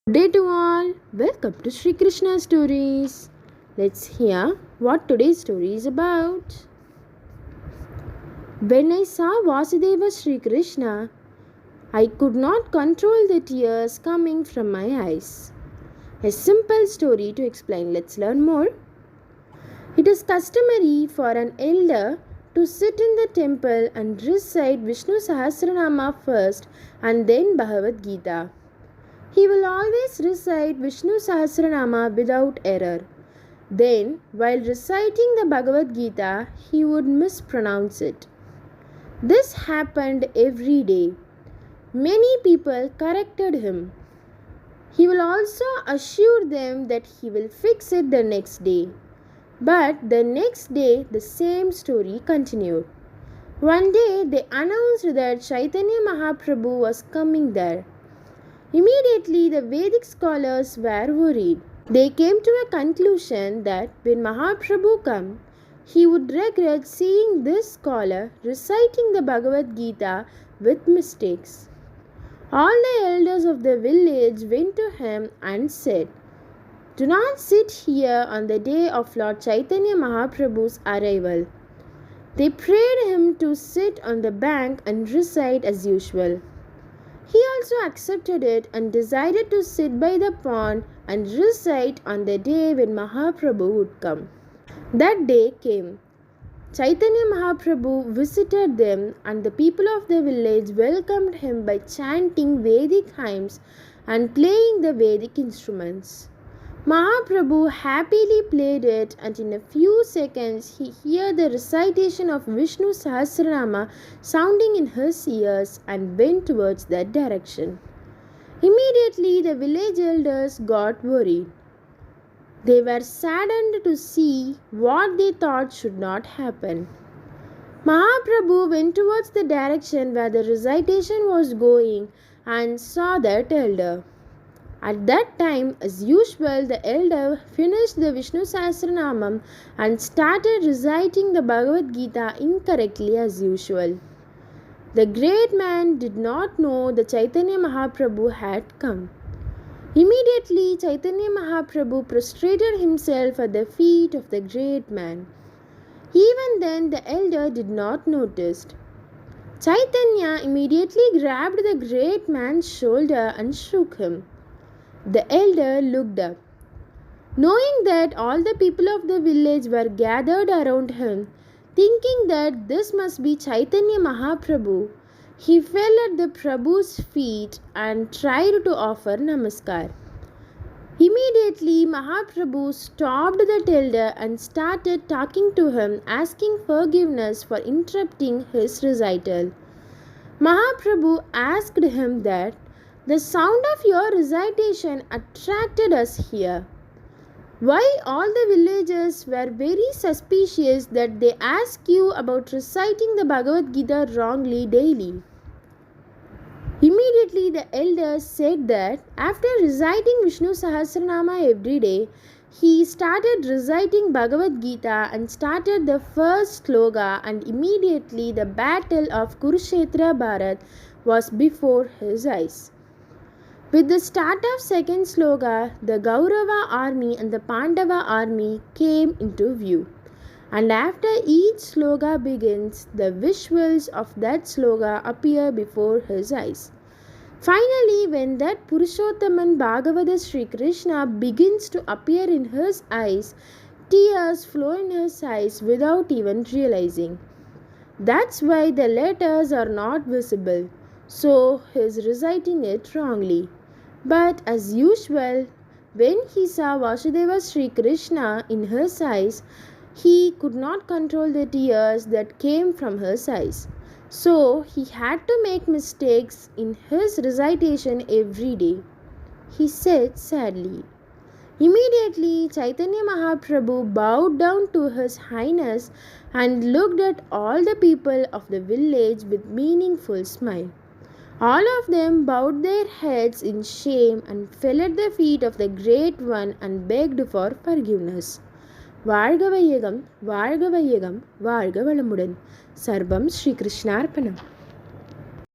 Good day to all. Welcome to Sri Krishna Stories. Let's hear what today's story is about. When I saw Vasudeva Srikrishna, I could not control the tears coming from my eyes. A simple story to explain. Let's learn more. It is customary for an elder to sit in the temple and recite Vishnu Sahasranama first and then Bhagavad Gita. He will always recite Vishnu Sahasranama without error. Then, while reciting the Bhagavad Gita, he would mispronounce it. This happened every day. Many people corrected him. He will also assure them that he will fix it the next day. But the next day, the same story continued. One day, they announced that Chaitanya Mahaprabhu was coming there. Immediately, the Vedic scholars were worried. They came to a conclusion that when Mahaprabhu came, he would regret seeing this scholar reciting the Bhagavad Gita with mistakes. All the elders of the village went to him and said, "Do not sit here on the day of Lord Chaitanya Mahaprabhu's arrival." They prayed him to sit on the bank and recite as usual. He also accepted it and decided to sit by the pond and recite on the day when Mahaprabhu would come. That day came. Chaitanya Mahaprabhu visited them and the people of the village welcomed him by chanting Vedic hymns and playing the Vedic instruments. Mahaprabhu happily played it, and in a few seconds he heard the recitation of Vishnu Sahasranama sounding in his ears and went towards that direction. Immediately the village elders got worried. They were saddened to see what they thought should not happen. Mahaprabhu went towards the direction where the recitation was going and saw that elder. At that time, as usual, the elder finished the Vishnu Sahasranamam and started reciting the Bhagavad Gita incorrectly as usual. The great man did not know the Chaitanya Mahaprabhu had come. Immediately, Chaitanya Mahaprabhu prostrated himself at the feet of the great man. Even then, the elder did not notice. Chaitanya immediately grabbed the great man's shoulder and shook him. The elder looked up. Knowing that all the people of the village were gathered around him, thinking that this must be Chaitanya Mahaprabhu, he fell at the Prabhu's feet and tried to offer namaskar. Immediately, Mahaprabhu stopped the elder and started talking to him, asking forgiveness for interrupting his recital. Mahaprabhu asked him that, "The sound of your recitation attracted us here. Why all the villagers were very suspicious that they ask you about reciting the Bhagavad Gita wrongly daily?" Immediately the elder said that after reciting Vishnu Sahasranama every day, he started reciting Bhagavad Gita and started the first sloka, and immediately the battle of Kurukshetra Bharat was before his eyes. With the start of second sloka, the Kaurava army and the Pandava army came into view. And after each sloka begins, the visuals of that sloka appear before his eyes. Finally, when that Purushottaman Bhagavad Srikrishna begins to appear in his eyes, tears flow in his eyes without even realizing. That's why the letters are not visible, so he is reciting it wrongly. But as usual, when he saw Vasudeva Srikrishna in his eyes, he could not control the tears that came from his eyes. So he had to make mistakes in his recitation every day. He said sadly. Immediately, Chaitanya Mahaprabhu bowed down to His Highness and looked at all the people of the village with meaningful smile. All of them bowed their heads in shame and fell at the feet of the Great One and begged for forgiveness. வாழ்க வையகம் வாழ்க வையகம் வாழ்க வளமுடன். சர்வம் ஸ்ரீ கிருஷ்ணார்ப்பணம்.